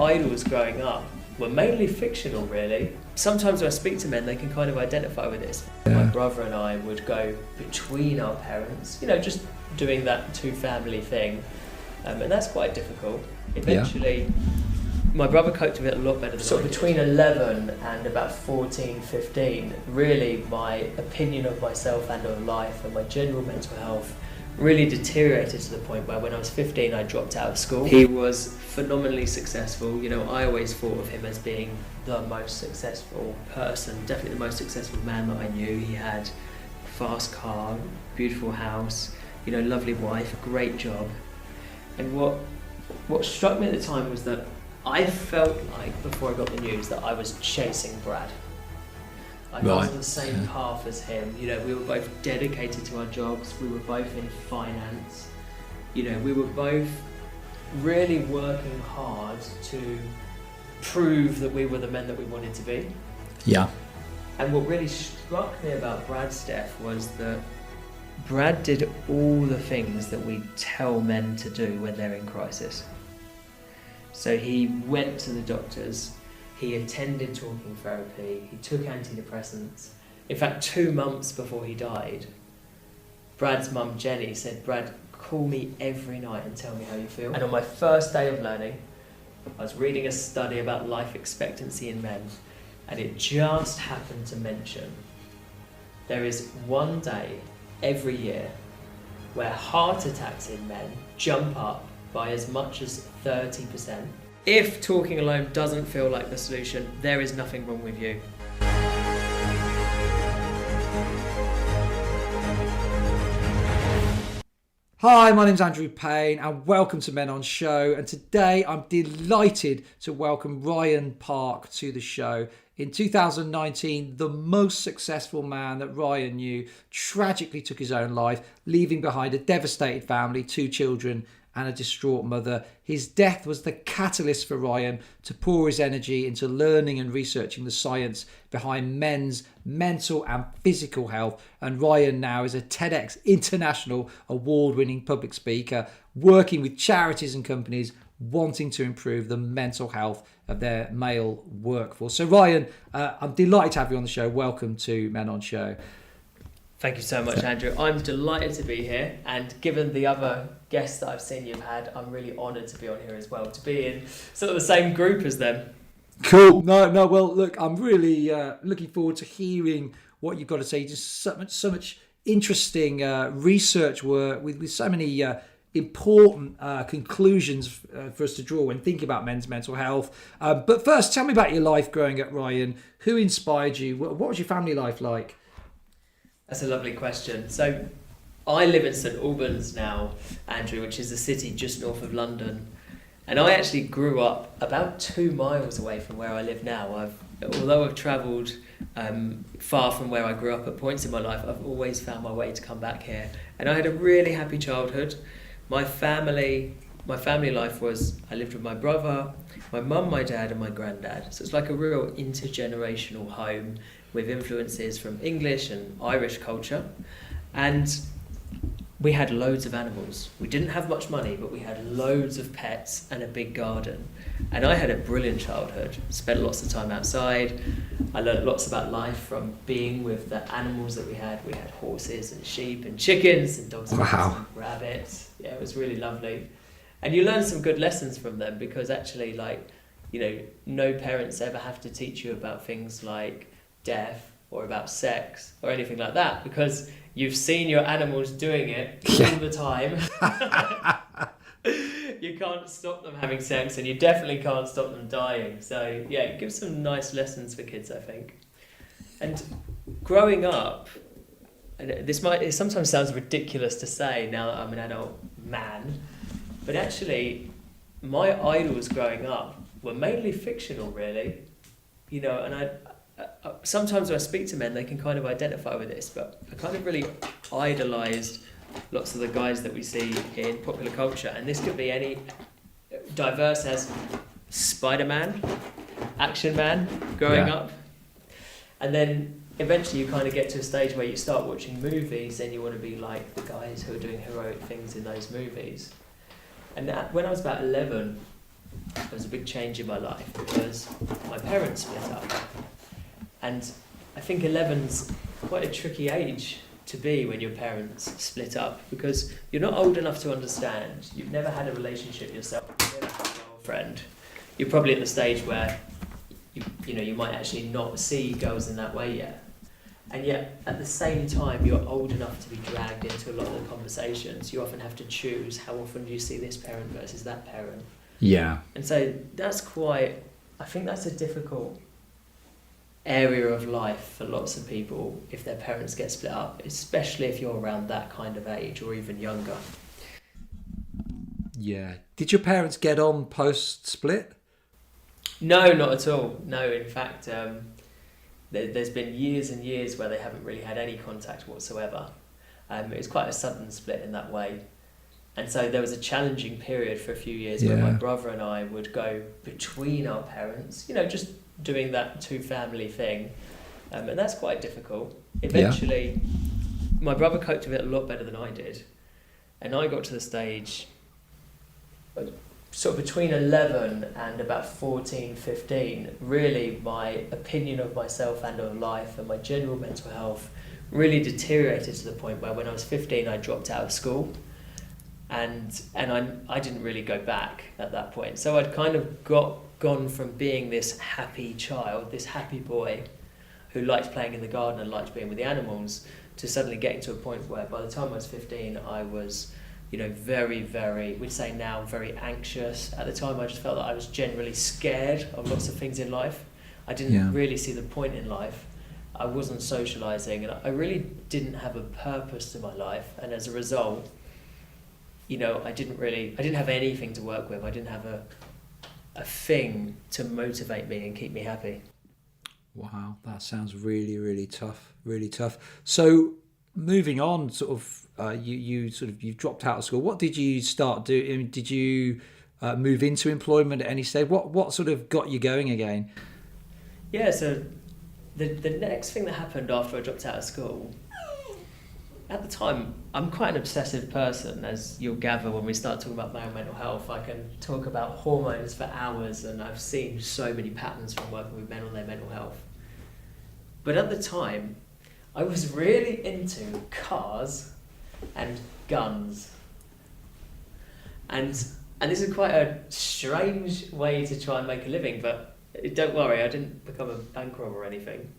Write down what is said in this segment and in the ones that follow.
idols growing up were mainly fictional, really. Sometimes when I speak to men, they can kind of identify with this. My brother and I would go between our parents, just doing that two-family thing, and that's quite difficult. Eventually, my brother coped with it a lot better than I did. Between 11 and about 14, 15, really my opinion of myself and of life and my general mental health really deteriorated to the point where when I was 15 I dropped out of school. He was phenomenally successful. I always thought of him as being the most successful person, definitely the most successful man that I knew. He had a fast car, beautiful house, lovely wife, great job. And what struck me at the time was that I felt like, before I got the news, that I was chasing Brad. I was on the same path as him. We were both dedicated to our jobs. We were both in finance. We were both really working hard to prove that we were the men that we wanted to be. Yeah. And what really struck me about Brad's death was that Brad did all the things that we tell men to do when they're in crisis. So he went to the doctors. He attended talking therapy, he took antidepressants. In fact, 2 months before he died, Brad's mum Jenny said, "Brad, call me every night and tell me how you feel." And on my first day of learning, I was reading a study about life expectancy in men, and it just happened to mention there is one day every year where heart attacks in men jump up by as much as 30%. If talking alone doesn't feel like the solution, there is nothing wrong with you. Hi, my name's Andrew Payne and welcome to Men On Show. And today I'm delighted to welcome Ryan Parke to the show. In 2019, the most successful man that Ryan knew tragically took his own life, leaving behind a devastated family, 2 children and a distraught mother. His death was the catalyst for Ryan to pour his energy into learning and researching the science behind men's mental and physical health. And Ryan now is a TEDx International award-winning public speaker, working with charities and companies wanting to improve the mental health of their male workforce. So Ryan, I'm delighted to have you on the show. Welcome to Men On Show. Thank you so much, Andrew. I'm delighted to be here, and given the other guests that I've seen you've had, I'm really honoured to be on here as well, to be in sort of the same group as them. Cool. No. Well, look, I'm really looking forward to hearing what you've got to say. Just so much interesting research work with so many important conclusions for us to draw when thinking about men's mental health. But first, tell me about your life growing up, Ryan. Who inspired you? What was your family life like? That's a lovely question. So I live in St Albans now, Andrew, which is a city just north of London. And I actually grew up about 2 miles away from where I live now. Although I've travelled far from where I grew up at points in my life, I've always found my way to come back here. And I had a really happy childhood. My family life was, I lived with my brother, my mum, my dad and my granddad. So it's like a real intergenerational home with influences from English and Irish culture. And we had loads of animals. We didn't have much money, but we had loads of pets and a big garden. And I had a brilliant childhood, spent lots of time outside. I learned lots about life from being with the animals that we had. We had horses and sheep and chickens and dogs and rabbits. Yeah, it was really lovely. And you learn some good lessons from them, because actually, no parents ever have to teach you about things like death or about sex or anything like that, because you've seen your animals doing it all the time. You can't stop them having sex, and you definitely can't stop them dying. So yeah, it gives some nice lessons for kids, I think. And growing up, and it sometimes sounds ridiculous to say now that I'm an adult man, but actually my idols growing up were mainly fictional, really. And I sometimes when I speak to men, they can kind of identify with this, but I kind of really idolised lots of the guys that we see in popular culture, and this could be any diverse as Spider-Man, Action Man growing up, and then eventually you kind of get to a stage where you start watching movies and you want to be like the guys who are doing heroic things in those movies. And when I was about 11, there was a big change in my life because my parents split up. And I think 11's quite a tricky age to be when your parents split up, because you're not old enough to understand. You've never had a relationship yourself. You've never had a girlfriend. You're probably at the stage where you might actually not see girls in that way yet. And yet, at the same time, you're old enough to be dragged into a lot of the conversations. You often have to choose how often do you see this parent versus that parent. Yeah. And so I think that's a difficult area of life for lots of people if their parents get split up, especially if you're around that kind of age or even younger. Yeah. Did your parents get on post-split? No, not at all. No, in fact, there's been years and years where they haven't really had any contact whatsoever. It was quite a sudden split in that way. And so there was a challenging period for a few years where my brother and I would go between our parents, just doing that two-family thing. And that's quite difficult. Eventually, my brother coped with it a lot better than I did. And I got to the stage sort of between 11 and about 14, 15, really my opinion of myself and of life and my general mental health really deteriorated to the point where when I was 15 I dropped out of school, and I didn't really go back at that point. So I'd kind of gone from being this happy child, this happy boy who liked playing in the garden and liked being with the animals, to suddenly getting to a point where by the time I was 15 I was very, very, we'd say now, very anxious. At the time, I just felt that I was generally scared of lots of things in life. I didn't really see the point in life. I wasn't socialising, and I really didn't have a purpose to my life. And as a result, I didn't have anything to work with. I didn't have a thing to motivate me and keep me happy. Wow, that sounds really, really tough. Really tough. So, moving on, sort of. You dropped out of school. What did you start doing? Did you move into employment at any stage? What sort of got you going again? Yeah, so the next thing that happened after I dropped out of school, at the time, I'm quite an obsessive person, as you'll gather when we start talking about male mental health. I can talk about hormones for hours, and I've seen so many patterns from working with men on their mental health. But at the time, I was really into cars and guns, and this is quite a strange way to try and make a living, but don't worry, I didn't become a bank robber or anything.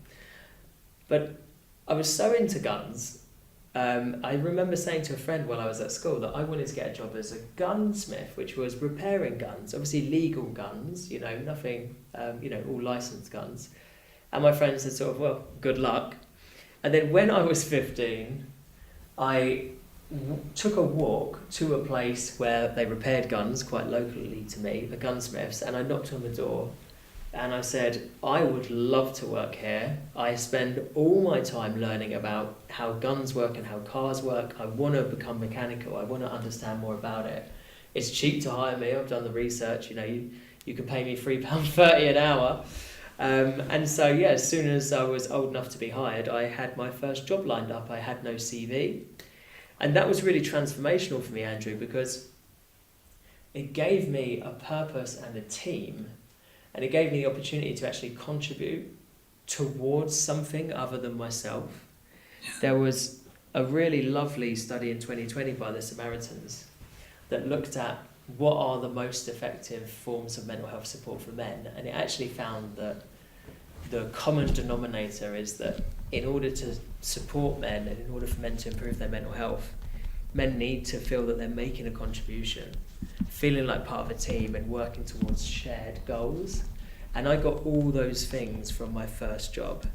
But I was so into guns. I remember saying to a friend while I was at school that I wanted to get a job as a gunsmith, which was repairing guns, obviously legal guns, nothing, all licensed guns. And my friend said sort of, well, good luck. And then when I was 15, I took a walk to a place where they repaired guns quite locally to me, the gunsmiths, and I knocked on the door and I said, I would love to work here. I spend all my time learning about how guns work and how cars work. I want to become mechanical. I want to understand more about it. It's cheap to hire me. I've done the research. You can pay me £3.30 an hour. And so, as soon as I was old enough to be hired, I had my first job lined up. I had no CV. And that was really transformational for me, Andrew, because it gave me a purpose and a team, and it gave me the opportunity to actually contribute towards something other than myself. Yeah. There was a really lovely study in 2020 by the Samaritans that looked at what are the most effective forms of mental health support for men, and it actually found that the common denominator is that in order to support men and in order for men to improve their mental health, men need to feel that they're making a contribution, feeling like part of a team and working towards shared goals. And I got all those things from my first job.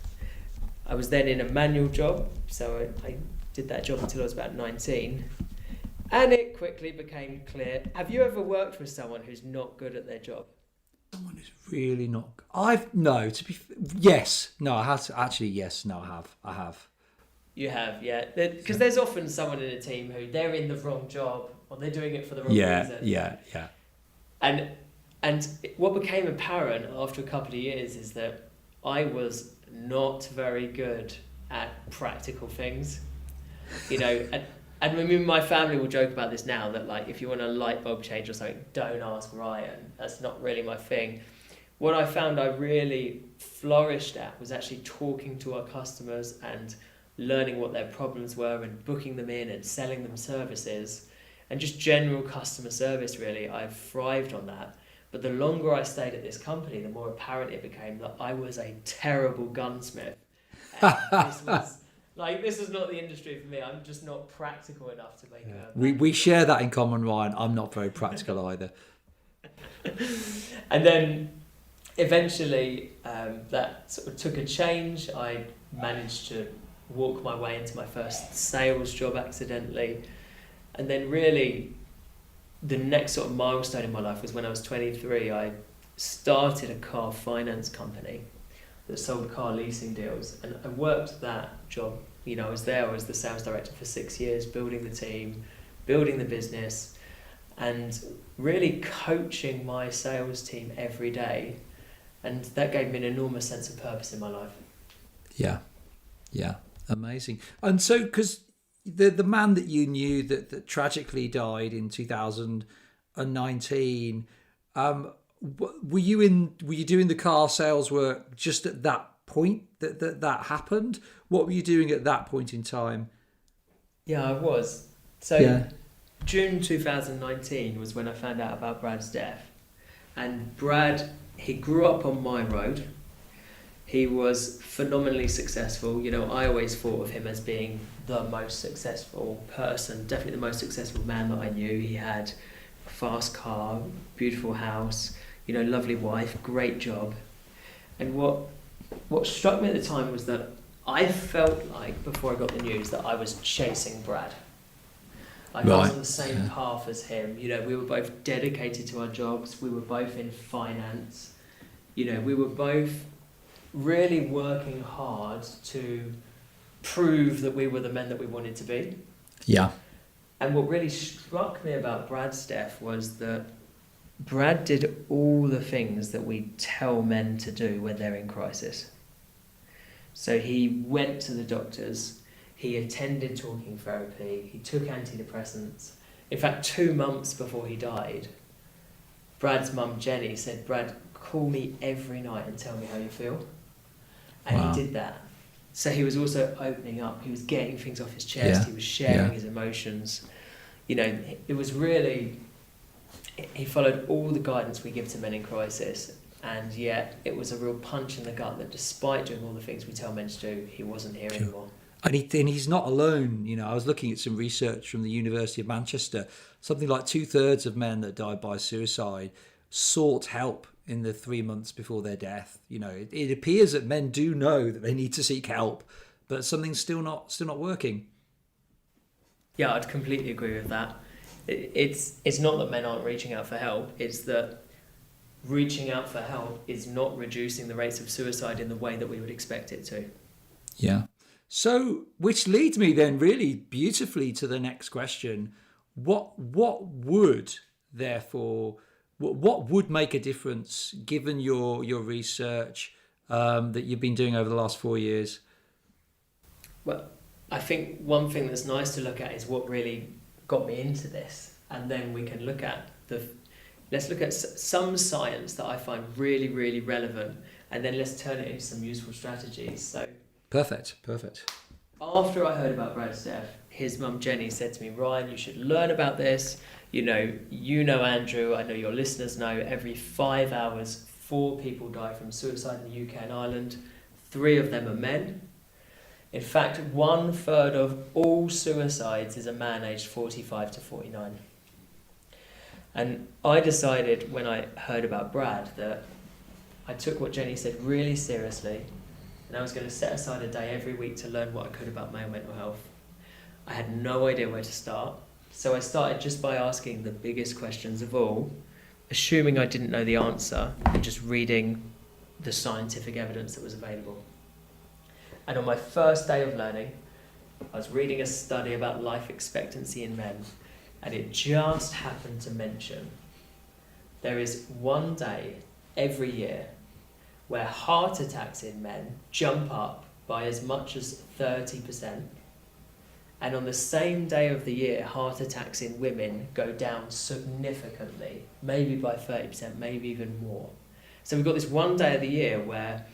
I was then in a manual job, so I did that job until I was about 19. And it quickly became clear. Have you ever worked with someone who's not good at their job? Someone who's really not. Yes. No, I have to. Actually, yes. No, I have. You have, yeah. Because there's often someone in a team who they're in the wrong job or they're doing it for the wrong reason. Yeah. And what became apparent after a couple of years is that I was not very good at practical things, and And I mean, my family will joke about this now, that like if you want a light bulb change or something, don't ask Ryan. That's not really my thing. What I found I really flourished at was actually talking to our customers and learning what their problems were and booking them in and selling them services, and just general customer service. Really, I thrived on that. But the longer I stayed at this company, the more apparent it became that I was a terrible gunsmith. And this is not the industry for me. I'm just not practical enough to make a... We share that in common, Ryan. I'm not very practical either. And then eventually that sort of took a change. I managed to walk my way into my first sales job accidentally. And then really the next sort of milestone in my life was when I was 23. I started a car finance company that sold car leasing deals, and I worked that job. I was the sales director for 6 years, building the team, building the business, and really coaching my sales team every day. And that gave me an enormous sense of purpose in my life. Yeah, amazing. And so, because the man that you knew that tragically died in 2019, were you doing the car sales work just at that point that happened? What were you doing at that point in time? Yeah, I was. So June 2019 was when I found out about Brad's death. And Brad, he grew up on my road. He was phenomenally successful. I always thought of him as being the most successful person, definitely the most successful man that I knew. He had a fast car, beautiful house, lovely wife, great job. And what struck me at the time was that I felt like, before I got the news, that I was chasing Brad. I was on the same path as him. We were both dedicated to our jobs. We were both in finance. We were both really working hard to prove that we were the men that we wanted to be. Yeah. And what really struck me about Brad's death was that Brad did all the things that we tell men to do when they're in crisis. So he went to the doctors, he attended talking therapy, he took antidepressants. In fact, 2 months before he died, Brad's mum Jenny said, "Brad, call me every night and tell me how you feel." And he did that. So he was also opening up, he was getting things off his chest, he was sharing his emotions. It was really, he followed all the guidance we give to men in crisis, and yet it was a real punch in the gut that despite doing all the things we tell men to do, he wasn't here anymore. And he's not alone. I was looking at some research from the University of Manchester. Something like 2/3 of men that died by suicide sought help in the 3 months before their death. It appears that men do know that they need to seek help, but something's still not working. Yeah, I'd completely agree with that. It's not that men aren't reaching out for help, it's that reaching out for help is not reducing the rates of suicide in the way that we would expect it to. Yeah. So, which leads me then really beautifully to the next question. What would make a difference, given your research that you've been doing over the last 4 years? Well, I think one thing that's nice to look at is what really got me into this, and then we can look at let's look at some science that I find really, really relevant, and then let's turn it into some useful strategies. So Perfect. After I heard about Brad's death, his mum Jenny said to me, "Ryan, you should learn about this. You know Andrew, I know your listeners know, every 5 hours, 4 people die from suicide in the UK and Ireland. 3 of them are men. In fact, 1/3 of all suicides is a man aged 45 to 49. And I decided when I heard about Brad that I took what Jenny said really seriously, and I was going to set aside a day every week to learn what I could about male mental health. I had no idea where to start, so I started just by asking the biggest questions of all, assuming I didn't know the answer, and just reading the scientific evidence that was available. And on my first day of learning, I was reading a study about life expectancy in men, and it just happened to mention there is one day every year where heart attacks in men jump up by as much as 30%, And on the same day of the year, heart attacks in women go down significantly, maybe by 30%, maybe even more. So we've got this one day of the year where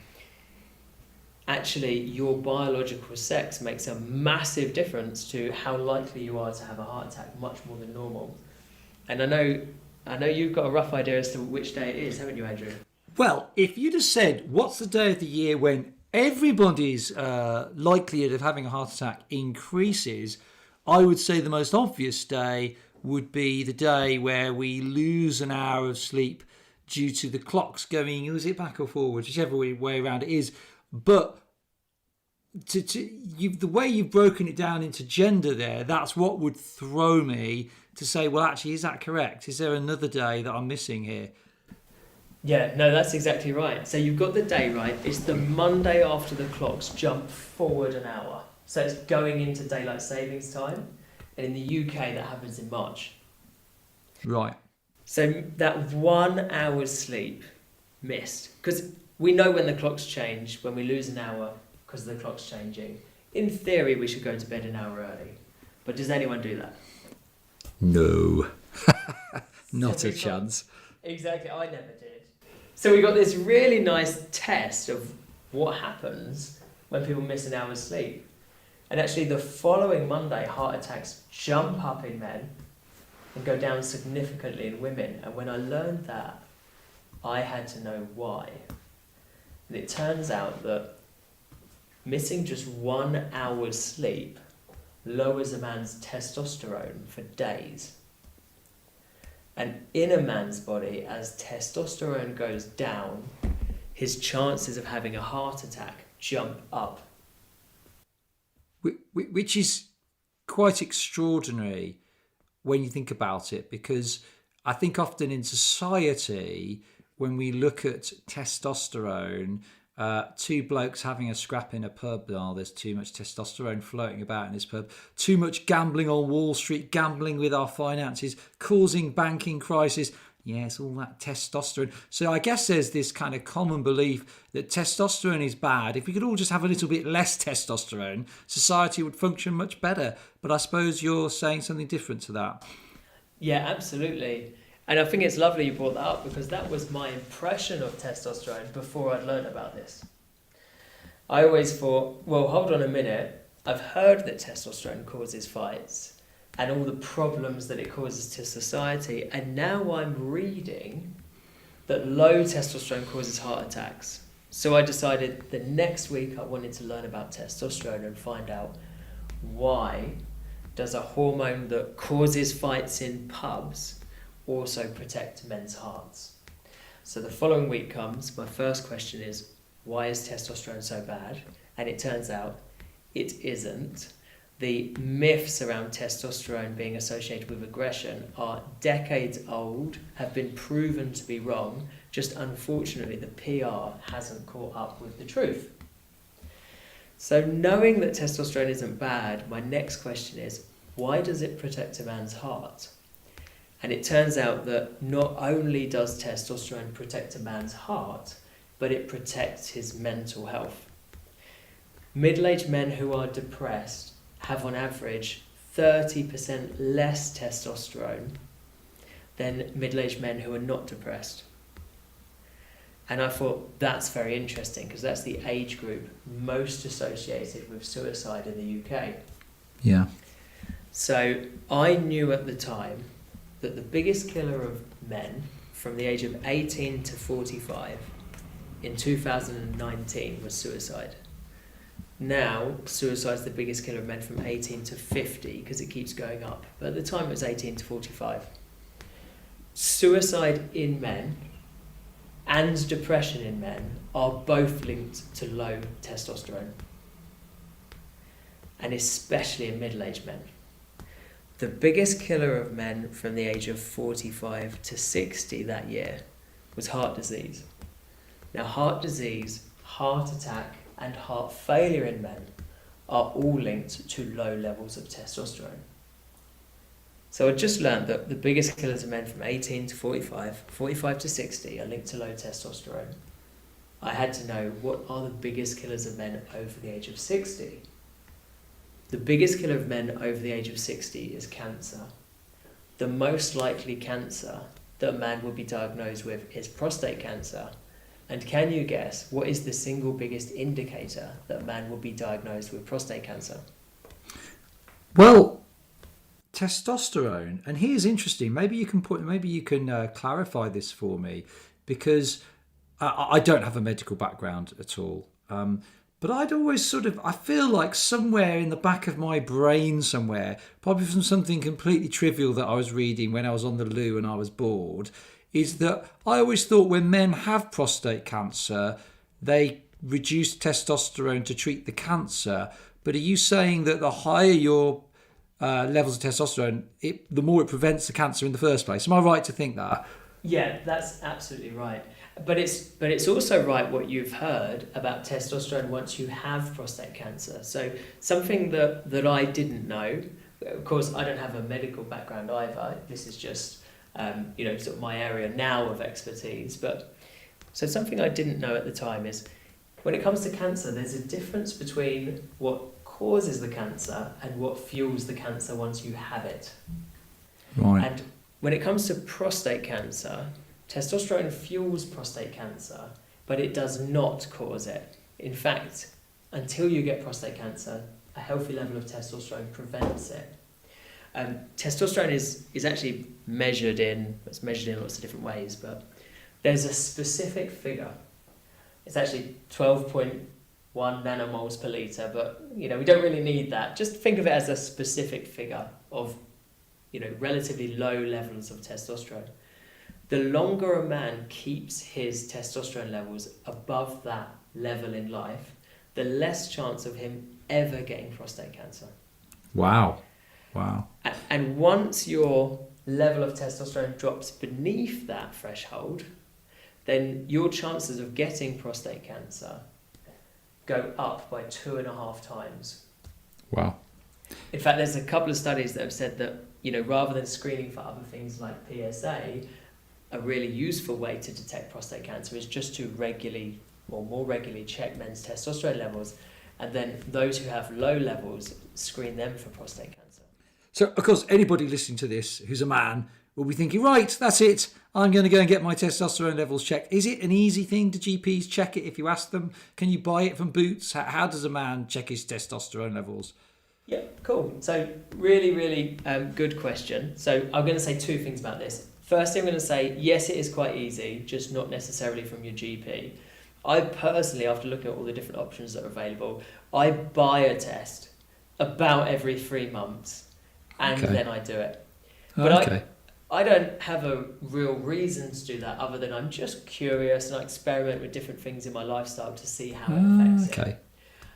actually your biological sex makes a massive difference to how likely you are to have a heart attack, much more than normal. And I know you've got a rough idea as to which day it is, haven't you, Andrew? Well, if you'd have said, what's the day of the year when everybody's likelihood of having a heart attack increases, I would say the most obvious day would be the day where we lose an hour of sleep due to the clocks going, is it back or forward, whichever way around it is. But the way you've broken it down into gender there, that's what would throw me to say, well, actually, is that correct? Is there another day that I'm missing here? Yeah, no, that's exactly right. So you've got the day right. It's the Monday after the clocks jump forward an hour. So it's going into daylight savings time. And in the UK, that happens in March. Right. So that 1 hour's sleep missed. Because we know when the clocks change, when we lose an hour because the clock's changing. In theory, we should go to bed an hour early. But does anyone do that? No. Not a chance. Exactly, I never did. So we got this really nice test of what happens when people miss an hour's sleep. And actually the following Monday, heart attacks jump up in men and go down significantly in women. And when I learned that, I had to know why. And it turns out that missing just 1 hour's sleep lowers a man's testosterone for days. And in a man's body, as testosterone goes down, his chances of having a heart attack jump up. Which is quite extraordinary when you think about it, because I think often in society, when we look at testosterone, two blokes having a scrap in a pub, there's too much testosterone floating about in this pub, too much gambling on Wall Street, gambling with our finances, causing banking crisis. Yes, all that testosterone. So I guess there's this kind of common belief that testosterone is bad. If we could all just have a little bit less testosterone, society would function much better. But I suppose you're saying something different to that. Yeah, absolutely. And I think it's lovely you brought that up, because that was my impression of testosterone before I'd learned about this. I always thought, well, hold on a minute. I've heard that testosterone causes fights and all the problems that it causes to society. And now I'm reading that low testosterone causes heart attacks. So I decided the next week I wanted to learn about testosterone and find out why does a hormone that causes fights in pubs also protect men's hearts. So the following week comes, my first question is, why is testosterone so bad? And it turns out it isn't. The myths around testosterone being associated with aggression are decades old, have been proven to be wrong, just unfortunately the PR hasn't caught up with the truth. So knowing that testosterone isn't bad, my next question is, why does it protect a man's heart? And it turns out that not only does testosterone protect a man's heart, but it protects his mental health. Middle-aged men who are depressed have on average 30% less testosterone than middle-aged men who are not depressed. And I thought that's very interesting, because that's the age group most associated with suicide in the UK. Yeah. So I knew at the time that the biggest killer of men from the age of 18 to 45 in 2019 was suicide. Now, suicide is the biggest killer of men from 18 to 50, because it keeps going up. But at the time, it was 18 to 45. Suicide in men and depression in men are both linked to low testosterone, and especially in middle-aged men. The biggest killer of men from the age of 45 to 60 that year was heart disease. Now, heart disease, heart attack, and heart failure in men are all linked to low levels of testosterone. So I just learned that the biggest killers of men from 18 to 45, 45 to 60 are linked to low testosterone. I had to know, what are the biggest killers of men over the age of 60? The biggest killer of men over the age of 60 is cancer. The most likely cancer that a man will be diagnosed with is prostate cancer. And can you guess what is the single biggest indicator that a man will be diagnosed with prostate cancer? Well, testosterone, and here's interesting. Maybe you can clarify this for me, because I don't have a medical background at all. But I'd always I feel like somewhere in the back of my brain somewhere, probably from something completely trivial that I was reading when I was on the loo and I was bored, is that I always thought when men have prostate cancer, they reduce testosterone to treat the cancer. But are you saying that the higher your levels of testosterone, the more it prevents the cancer in the first place? Am I right to think that? Yeah, that's absolutely right. But it's also right what you've heard about testosterone once you have prostate cancer. So something that I didn't know, of course I don't have a medical background either. This is just sort of my area now of expertise. But so something I didn't know at the time is when it comes to cancer, there's a difference between what causes the cancer and what fuels the cancer once you have it. Right. And when it comes to prostate cancer, testosterone fuels prostate cancer, but it does not cause it. In fact, until you get prostate cancer, a healthy level of testosterone prevents it. Testosterone is actually measured in lots of different ways, but there's a specific figure. It's actually 12.1 nanomoles per litre, but we don't really need that. Just think of it as a specific figure of relatively low levels of testosterone. The longer a man keeps his testosterone levels above that level in life, the less chance of him ever getting prostate cancer. Wow. And once your level of testosterone drops beneath that threshold, then your chances of getting prostate cancer go up by 2.5 times. Wow. In fact, there's a couple of studies that have said that, rather than screening for other things like PSA, a really useful way to detect prostate cancer is just to more regularly check men's testosterone levels, and then those who have low levels, screen them for prostate cancer. So, of course, anybody listening to this who's a man will be thinking, right, that's it. I'm going to go and get my testosterone levels checked. Is it an easy thing? Do GPs check it if you ask them? Can you buy it from Boots? How does a man check his testosterone levels? Yeah, cool. So really, really good question. So I'm going to say two things about this. Firstly, I'm going to say, yes, it is quite easy, just not necessarily from your GP. I personally, after looking at all the different options that are available, I buy a test about every 3 months and then I do it. But I don't have a real reason to do that other than I'm just curious and I experiment with different things in my lifestyle to see how it affects it.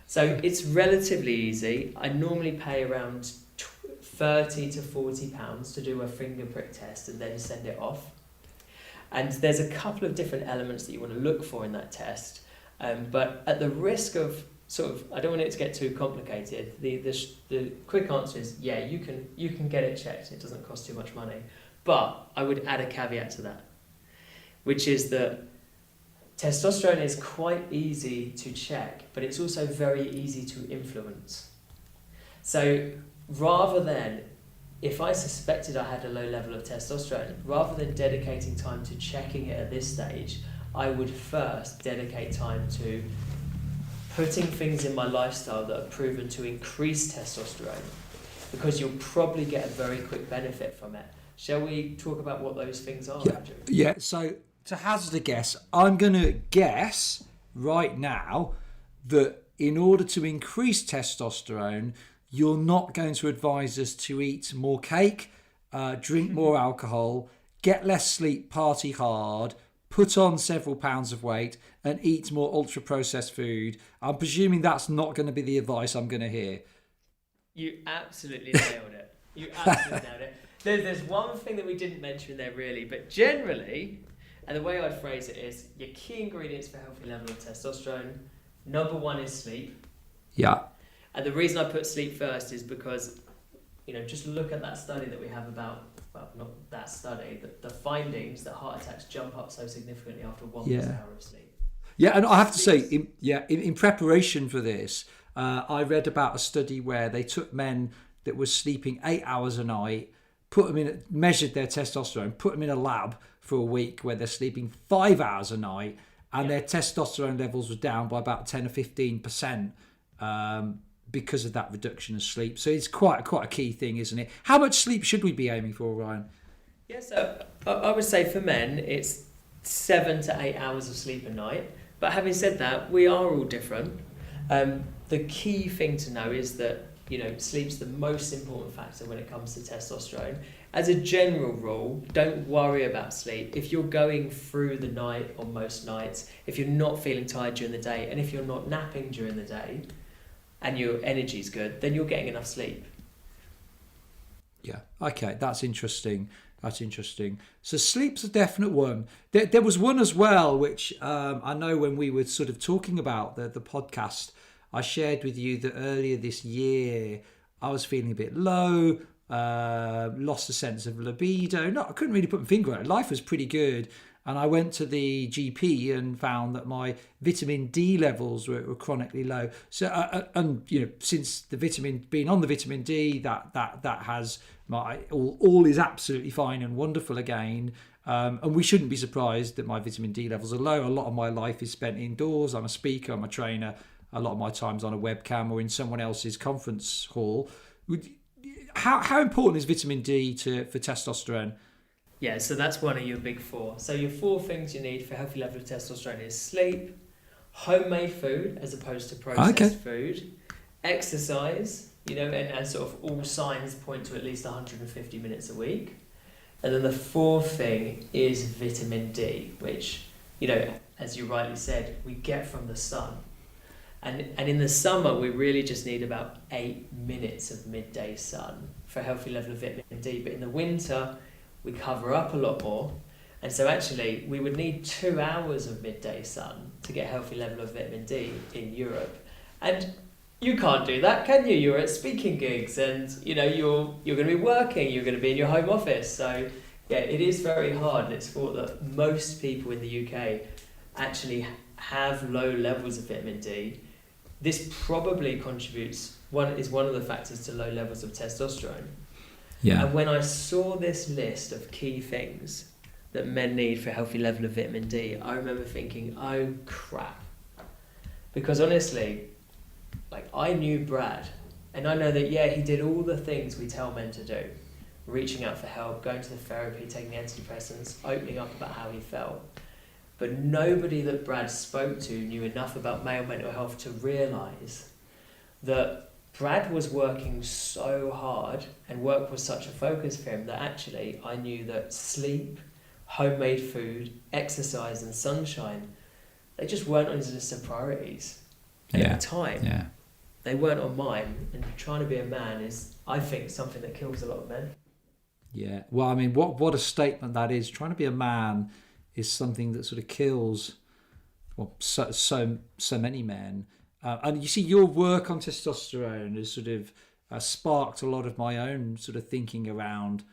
So it's relatively easy. I normally pay around £30 to £40 to do a finger prick test and then send it off. And there's a couple of different elements that you want to look for in that test. But at the risk of I don't want it to get too complicated, the quick answer is, yeah, you can get it checked. It doesn't cost too much money. But I would add a caveat to that, which is that testosterone is quite easy to check, but it's also very easy to influence. So rather than, if I suspected I had a low level of testosterone, rather than dedicating time to checking it at this stage, I would first dedicate time to putting things in my lifestyle that are proven to increase testosterone, because you'll probably get a very quick benefit from it. Shall we talk about what those things are, Andrew? Yeah, so to hazard a guess, I'm going to guess right now that in order to increase testosterone, you're not going to advise us to eat more cake, drink more alcohol, get less sleep, party hard, put on several pounds of weight, and eat more ultra-processed food. I'm presuming that's not going to be the advice I'm going to hear. You absolutely nailed it. You absolutely nailed it. There's one thing that we didn't mention there really, but generally, and the way I'd phrase it is, your key ingredients for a healthy level of testosterone, number one is sleep. Yeah. And the reason I put sleep first is because, just look at that study that we have about, well, not that study, the findings that heart attacks jump up so significantly after 1 hour of sleep. Yeah, and I have to say, in preparation for this, I read about a study where they took men that were sleeping 8 hours a night, measured their testosterone, put them in a lab for a week where they're sleeping 5 hours a night, and their testosterone levels were down by about 10 or 15%. Because of that reduction of sleep. So it's quite a key thing, isn't it? How much sleep should we be aiming for, Ryan? Yeah, so I would say for men, it's 7 to 8 hours of sleep a night. But having said that, we are all different. The key thing to know is that, sleep's the most important factor when it comes to testosterone. As a general rule, don't worry about sleep. If you're going through the night on most nights, if you're not feeling tired during the day, and if you're not napping during the day, and your energy's good, then you're getting enough sleep. Yeah, okay, that's interesting. So sleep's a definite one. There was one as well, which I know when we were sort of talking about the podcast, I shared with you that earlier this year I was feeling a bit low, lost a sense of libido. No, I couldn't really put my finger on it. Life was pretty good. And I went to the GP and found that my vitamin D levels were chronically low. So, since being on the vitamin D, that has all is absolutely fine and wonderful again. And we shouldn't be surprised that my vitamin D levels are low. A lot of my life is spent indoors. I'm a speaker, I'm a trainer. A lot of my time's on a webcam or in someone else's conference hall. How important is vitamin D for testosterone? Yeah, so that's one of your big four. So your 4 things you need for a healthy level of testosterone is sleep, homemade food as opposed to processed food, exercise, and sort of all signs point to at least 150 minutes a week. And then the 4th thing is vitamin D, which, as you rightly said, we get from the sun. And in the summer, we really just need about 8 minutes of midday sun for a healthy level of vitamin D. But in the winter, we cover up a lot more. And so actually, we would need 2 hours of midday sun to get a healthy level of vitamin D in Europe. And you can't do that, can you? You're at speaking gigs and, you're going to be working, you're going to be in your home office. So, yeah, it is very hard. And it's thought that most people in the UK actually have low levels of vitamin D. This probably is one of the factors to low levels of testosterone. Yeah. And when I saw this list of key things that men need for a healthy level of vitamin D, I remember thinking, oh crap. Because honestly, I knew Brad, and I know that, he did all the things we tell men to do. Reaching out for help, going to the therapy, taking antidepressants, opening up about how he felt. But nobody that Brad spoke to knew enough about male mental health to realise that Brad was working so hard and work was such a focus for him that actually I knew that sleep, homemade food, exercise and sunshine, they just weren't on his list of priorities at the time. Yeah. They weren't on mine, and trying to be a man is, I think, something that kills a lot of men. Yeah, well, I mean, what a statement that is. Trying to be a man is something that sort of kills, so many men. And you see, your work on testosterone has sort of sparked a lot of my own sort of thinking around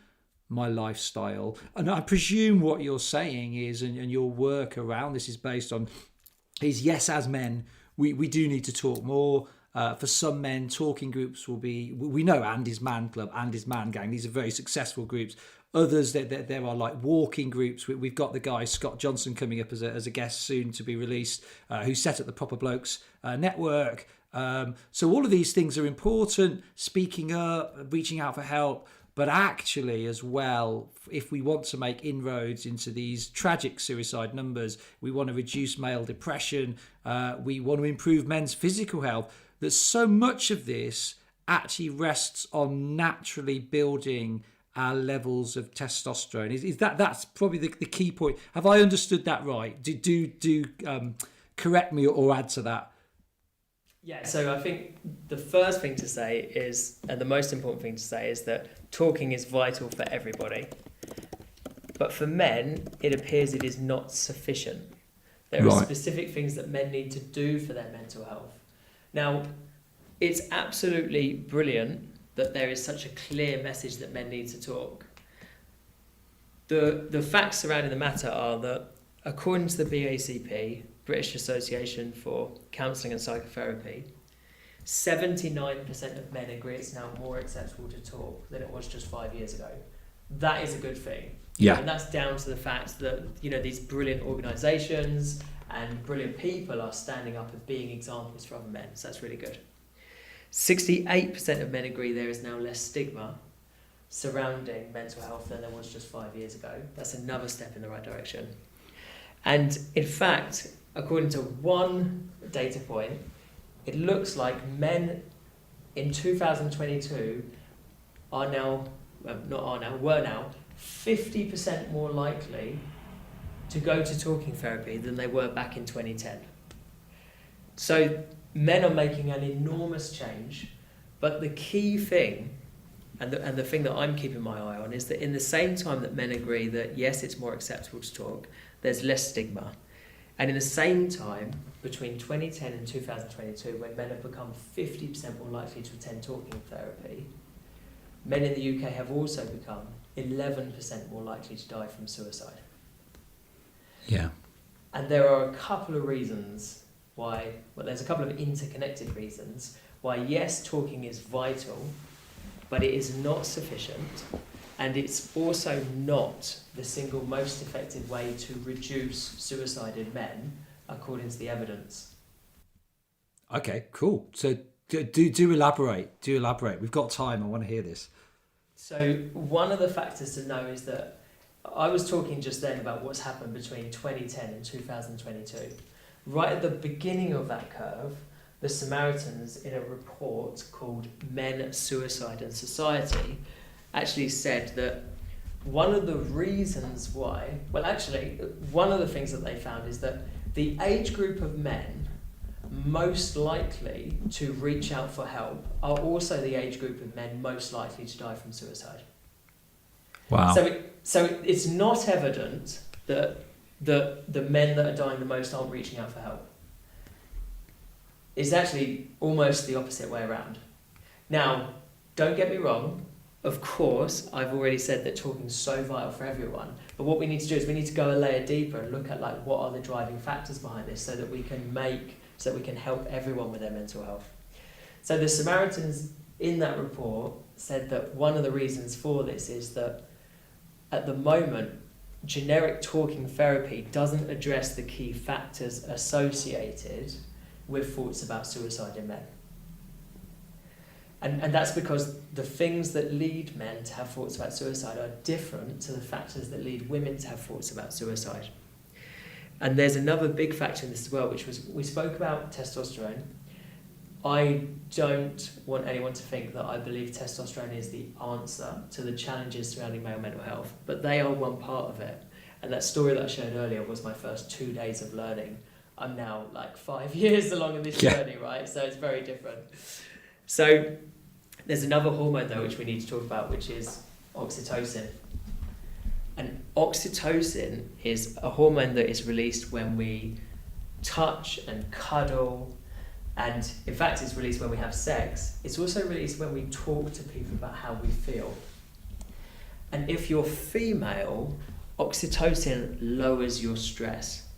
my lifestyle. And I presume what you're saying is, and your work around this is based on, is yes, as men, we do need to talk more. For some men, talking groups will be, we know Andy's Man Club, Andy's Man Gang, these are very successful groups. Others, there are like walking groups. We've got the guy, Scott Johnson, coming up as a guest soon to be released, who set up the Proper Blokes network. So all of these things are important, speaking up, reaching out for help. But actually, as well, if we want to make inroads into these tragic suicide numbers, we want to reduce male depression, we want to improve men's physical health, that so much of this actually rests on naturally building our levels of testosterone. Is that's probably the key point? Have I understood that right? Do correct me or add to that? Yeah, so I think the first thing to say is, and the most important thing to say, is that talking is vital for everybody. But for men, it appears it is not sufficient. There are specific things that men need to do for their mental health. Now, it's absolutely brilliant that there is such a clear message that men need to talk. The facts surrounding the matter are that, according to the BACP, British Association for Counselling and Psychotherapy, 79% of men agree it's now more acceptable to talk than it was just 5 years ago. That is a good thing. Yeah. And that's down to the fact that, these brilliant organisations and brilliant people are standing up and being examples for other men. So that's really good. 68% of men agree there is now less stigma surrounding mental health than there was just 5 years ago. That's another step in the right direction. And in fact, according to one data point, it looks like men in 2022 were now 50% more likely to go to talking therapy than they were back in 2010. So men are making an enormous change, but the key thing, and the thing that I'm keeping my eye on, is that in the same time that men agree that yes, it's more acceptable to talk, there's less stigma. And in the same time, between 2010 and 2022, when men have become 50% more likely to attend talking therapy, men in the UK have also become 11% more likely to die from suicide. Yeah. And there are a couple of reasons why, there's a couple of interconnected reasons why, yes, talking is vital, but it is not sufficient. And it's also not the single most effective way to reduce suicide in men, according to the evidence. Okay, cool. So do elaborate. Do elaborate. We've got time. I want to hear this. So one of the factors to know is that I was talking just then about what's happened between 2010 and 2022. Right at the beginning of that curve, the Samaritans, in a report called Men, Suicide and Society, actually said that one of the reasons why, one of the things that they found is that the age group of men most likely to reach out for help are also the age group of men most likely to die from suicide. Wow. So it's not evident that the men that are dying the most aren't reaching out for help. It's actually almost the opposite way around. Now, don't get me wrong, of course, I've already said that talking is so vital for everyone, but what we need to do is we need to go a layer deeper and look at what are the driving factors behind this so that we can help everyone with their mental health. So the Samaritans in that report said that one of the reasons for this is that at the moment, generic talking therapy doesn't address the key factors associated with thoughts about suicide in men. And that's because the things that lead men to have thoughts about suicide are different to the factors that lead women to have thoughts about suicide. And there's another big factor in this as well, which was, we spoke about testosterone. I don't want anyone to think that I believe testosterone is the answer to the challenges surrounding male mental health, but they are one part of it. And that story that I shared earlier was my first 2 days of learning. I'm now 5 years along in this journey, right? So it's very different. So there's another hormone though which we need to talk about, which is oxytocin. And oxytocin is a hormone that is released when we touch and cuddle, and in fact it's released when we have sex. It's also released when we talk to people about how we feel. And if you're female, oxytocin lowers your stress.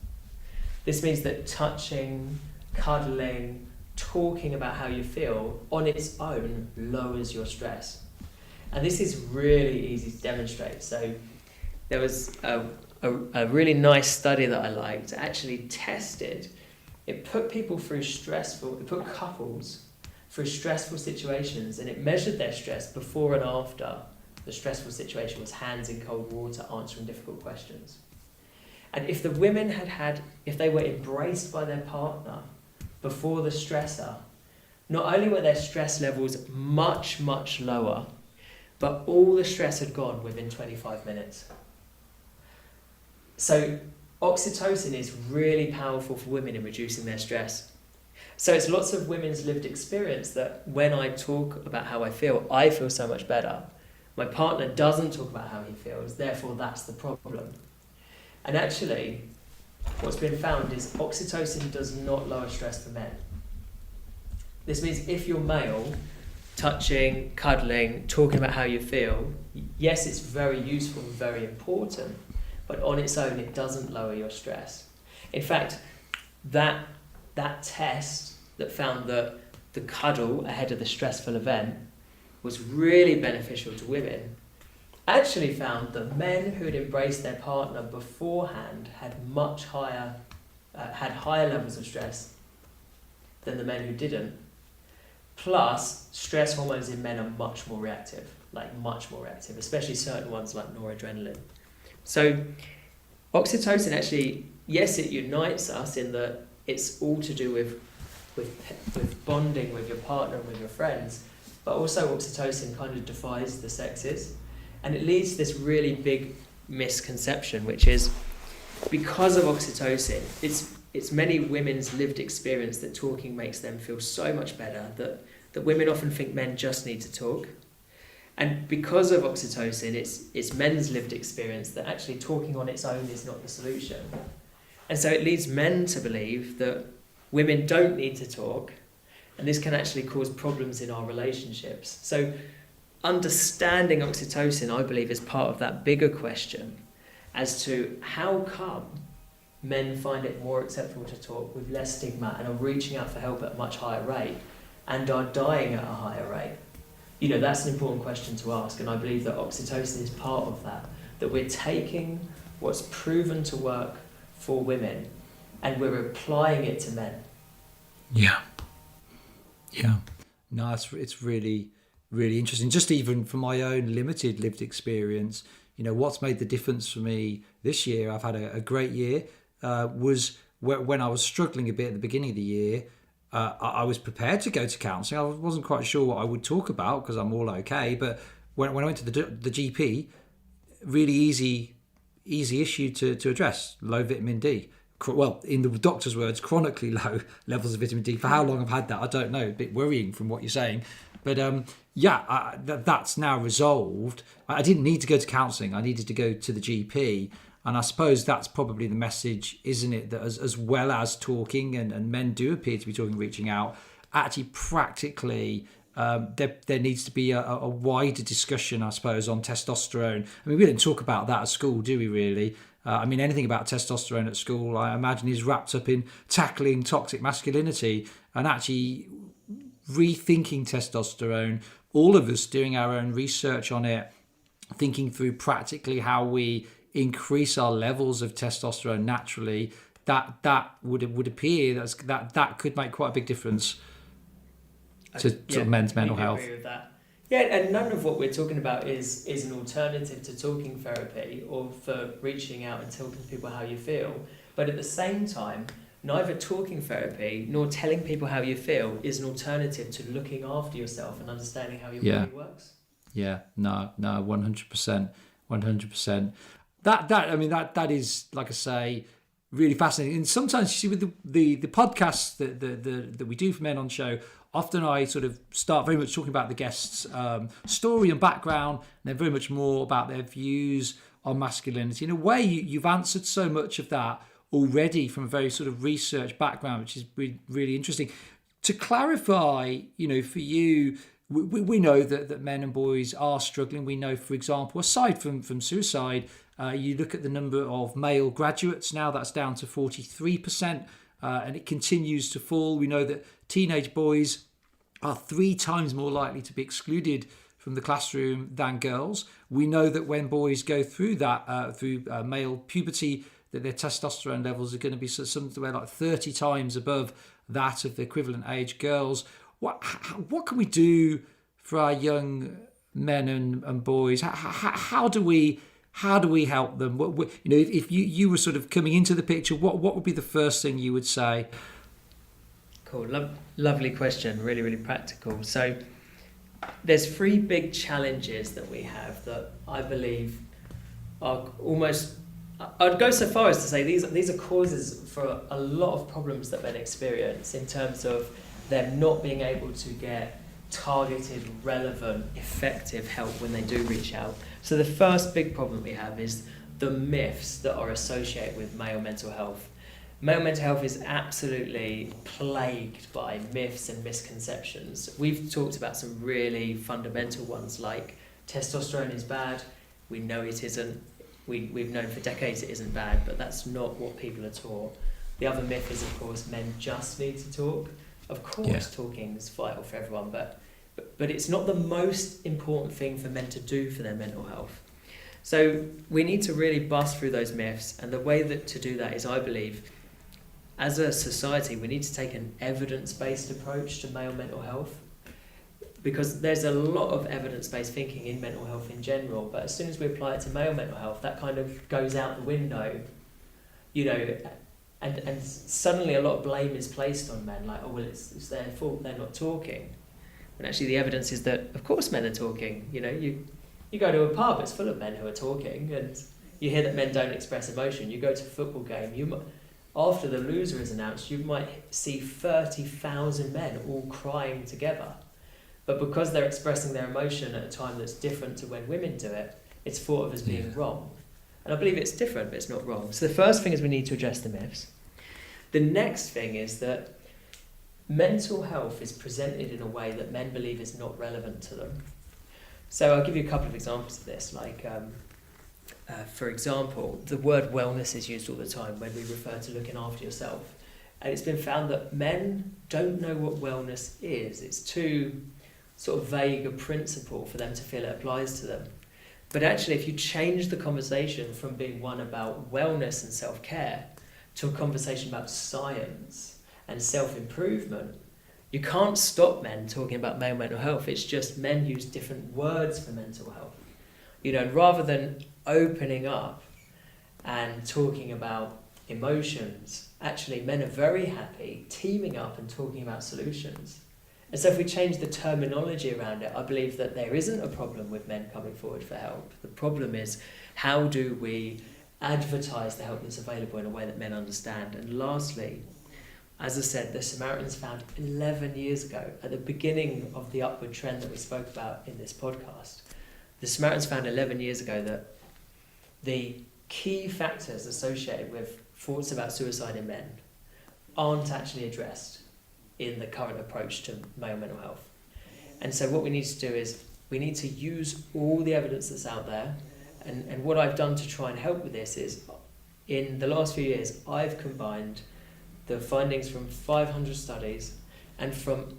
This means that touching, cuddling, talking about how you feel on its own lowers your stress. And this is really easy to demonstrate. So there was a really nice study that I liked. It actually tested. It put couples through stressful situations, and it measured their stress before and after the stressful situation was hands in cold water answering difficult questions. And if the women if they were embraced by their partner before the stressor, not only were their stress levels much, much lower, but all the stress had gone within 25 minutes. So oxytocin is really powerful for women in reducing their stress. So it's lots of women's lived experience that when I talk about how I feel so much better. My partner doesn't talk about how he feels, therefore that's the problem. And actually, what's been found is oxytocin does not lower stress for men. This means if you're male, touching, cuddling, talking about how you feel, yes, it's very useful and very important, but on its own, it doesn't lower your stress. In fact, that test that found that the cuddle ahead of the stressful event was really beneficial to women, actually found that men who had embraced their partner beforehand had higher levels of stress than the men who didn't. Plus, stress hormones in men are much more reactive, especially certain ones like noradrenaline. So oxytocin actually, yes, it unites us in that it's all to do with bonding with your partner and with your friends, but also oxytocin kind of defies the sexes. And it leads to this really big misconception, which is because of oxytocin, it's many women's lived experience that talking makes them feel so much better that women often think men just need to talk. And because of oxytocin, it's men's lived experience that actually talking on its own is not the solution. And so it leads men to believe that women don't need to talk, and this can actually cause problems in our relationships. So understanding oxytocin, I believe, is part of that bigger question as to how come men find it more acceptable to talk with less stigma and are reaching out for help at a much higher rate and are dying at a higher rate. That's an important question to ask, and I believe that oxytocin is part of that we're taking what's proven to work for women and we're applying it to men. Yeah. No, it's really, really interesting. Just even from my own limited lived experience, what's made the difference for me this year, I've had a great year, was when I was struggling a bit at the beginning of the year. I was prepared to go to counselling. I wasn't quite sure what I would talk about because I'm all okay. But when I went to the GP, really easy issue to address, low vitamin D. Well, in the doctor's words, chronically low levels of vitamin D. For how long I've had that, I don't know. A bit worrying from what you're saying. But that's now resolved. I didn't need to go to counselling. I needed to go to the GP. And I suppose that's probably the message, isn't it? That as well as talking, and men do appear to be talking, reaching out, actually practically there needs to be a wider discussion, I suppose, on testosterone. I mean, we didn't talk about that at school, do we really? Anything about testosterone at school, I imagine, is wrapped up in tackling toxic masculinity and actually rethinking testosterone. All of us doing our own research on it, thinking through practically how we increase our levels of testosterone naturally, that would appear that could make quite a big difference to sort of men's mental health. Agree with that. Yeah, and none of what we're talking about is an alternative to talking therapy or for reaching out and telling people how you feel. But at the same time, neither talking therapy nor telling people how you feel is an alternative to looking after yourself and understanding how your body works. Yeah, no, 100%. That is, like I say, really fascinating. And sometimes you see with the podcasts that we do for Men on Show, often I sort of start very much talking about the guest's story and background, and then very much more about their views on masculinity. In a way, you've answered so much of that already from a very sort of research background, which is really interesting. To clarify, for you, we know that men and boys are struggling. We know, for example, aside from suicide, you look at the number of male graduates now, that's down to 43%, and it continues to fall. We know that teenage boys are 3 times more likely to be excluded from the classroom than girls. We know that when boys go through that, through male puberty, that their testosterone levels are going to be somewhere like 30 times above that of the equivalent age girls. What can we do for our young men and boys? How do we help them? If you were sort of coming into the picture, what would be the first thing you would say? Cool, lovely question, really, really practical. So there's 3 big challenges that we have that I believe are almost, I'd go so far as to say these are causes for a lot of problems that men experience in terms of them not being able to get targeted, relevant, effective help when they do reach out. So the first big problem we have is the myths that are associated with male mental health. Male mental health is absolutely plagued by myths and misconceptions. We've talked about some really fundamental ones like testosterone is bad. We know it isn't. We've known for decades it isn't bad, but that's not what people are taught. The other myth is, of course, men just need to talk. Of course, talking is vital for everyone, but it's not the most important thing for men to do for their mental health. So we need to really bust through those myths, and the way that to do that is, I believe, as a society, we need to take an evidence-based approach to male mental health, because there's a lot of evidence-based thinking in mental health in general, but as soon as we apply it to male mental health, that kind of goes out the window, you know, and suddenly a lot of blame is placed on men, like, oh, well, it's their fault they're not talking. And actually the evidence is that, of course, men are talking. You know, you go to a pub, it's full of men who are talking, and you hear that men don't express emotion. You go to a football game, after the loser is announced, you might see 30,000 men all crying together. But because they're expressing their emotion at a time that's different to when women do it, it's thought of as being wrong. And I believe it's different, but it's not wrong. So the first thing is we need to address the myths. The next thing is that mental health is presented in a way that men believe is not relevant to them. So I'll give you a couple of examples of this. Like, for example, the word wellness is used all the time when we refer to looking after yourself. And it's been found that men don't know what wellness is. It's too sort of vague a principle for them to feel it applies to them. But actually, if you change the conversation from being one about wellness and self-care to a conversation about science and self-improvement, you can't stop men talking about male mental health. It's just men use different words for mental health. You know, rather than opening up and talking about emotions, actually men are very happy teaming up and talking about solutions. And so if we change the terminology around it, I believe that there isn't a problem with men coming forward for help. The problem is, how do we advertise the help that's available in a way that men understand? And lastly, as I said, the Samaritans found 11 years ago, at the beginning of the upward trend that we spoke about in this podcast, the Samaritans found 11 years ago that the key factors associated with thoughts about suicide in men aren't actually addressed in the current approach to male mental health. And so what we need to do is we need to use all the evidence that's out there. And what I've done to try and help with this is, in the last few years, I've combined the findings from 500 studies and from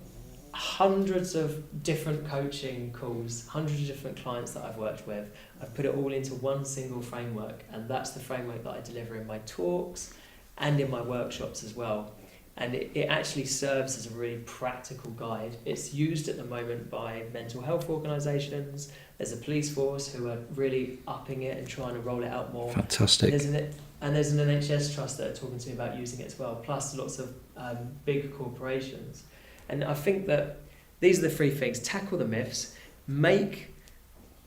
hundreds of different coaching calls, hundreds of different clients that I've worked with. I've put it all into one single framework, and that's the framework that I deliver in my talks and in my workshops as well. And it actually serves as a really practical guide. It's used at the moment by mental health organisations. There's a police force who are really upping it and trying to roll it out more. Fantastic. There's an NHS trust that are talking to me about using it as well, plus lots of big corporations. And I think that these are the three things: tackle the myths, make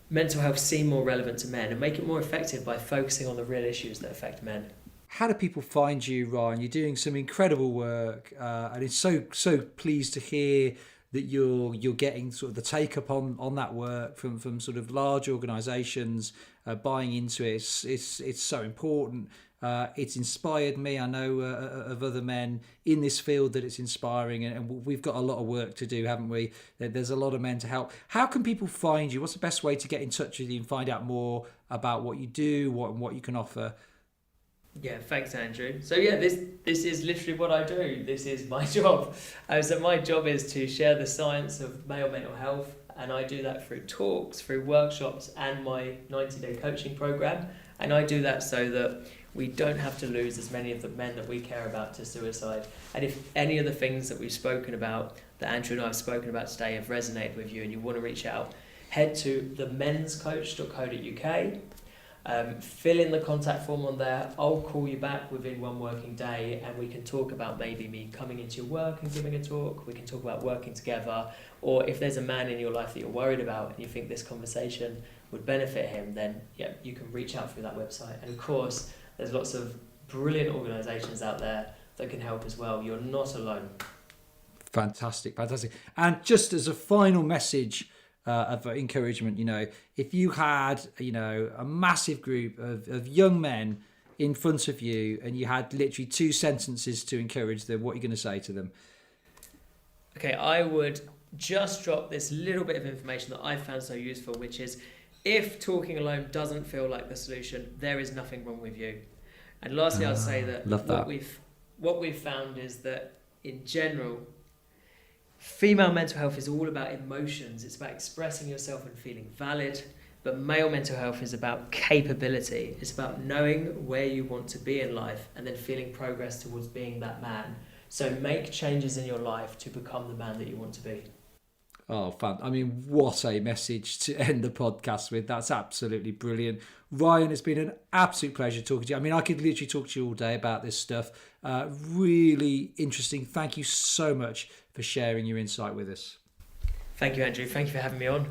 mental health seem more relevant to men, and make it more effective by focusing on the real issues that affect men. How do people find you, Ryan? You're doing some incredible work, and it's so pleased to hear that you're getting sort of the take up on that work from sort of large organisations buying into it. It's so important. It's inspired me. I know of other men in this field that it's inspiring, and we've got a lot of work to do, haven't we? There's a lot of men to help. How can people find you? What's the best way to get in touch with you and find out more about what you do, what you can offer? Yeah, thanks, Andrew. So yeah, this is literally what I do. This is my job. So my job is to share the science of male mental health, and I do that through talks, through workshops, and my 90-day coaching program. And I do that so that we don't have to lose as many of the men that we care about to suicide. And if any of the things that we've spoken about, that Andrew and I have spoken about today, have resonated with you and you want to reach out, head to themenscoach.co.uk. Fill in the contact form on there. I'll call you back within one working day, and we can talk about maybe me coming into your work and giving a talk. We can talk about working together, or if there's a man in your life that you're worried about and you think this conversation would benefit him, then yeah, you can reach out through that website. And of course, there's lots of brilliant organisations out there that can help as well. You're not alone. Fantastic. And just as a final message of encouragement, if you had, a massive group of young men in front of you and you had literally 2 sentences to encourage them, what are you going to say to them? Okay, I would just drop this little bit of information that I found so useful, which is, if talking alone doesn't feel like the solution, there is nothing wrong with you. And lastly, I'd say that what we've found is that in general, Female mental health is all about emotions. It's about expressing yourself and feeling valid. But male mental health is about capability. It's about knowing where you want to be in life and then feeling progress towards being that man. So make changes in your life to become the man that you want to be. Oh, fun. I mean, what a message to end the podcast with. That's absolutely brilliant. Ryan, it's been an absolute pleasure talking to you. I mean, I could literally talk to you all day about this stuff. Really interesting. Thank you so much for sharing your insight with us. Thank you, Andrew. Thank you for having me on.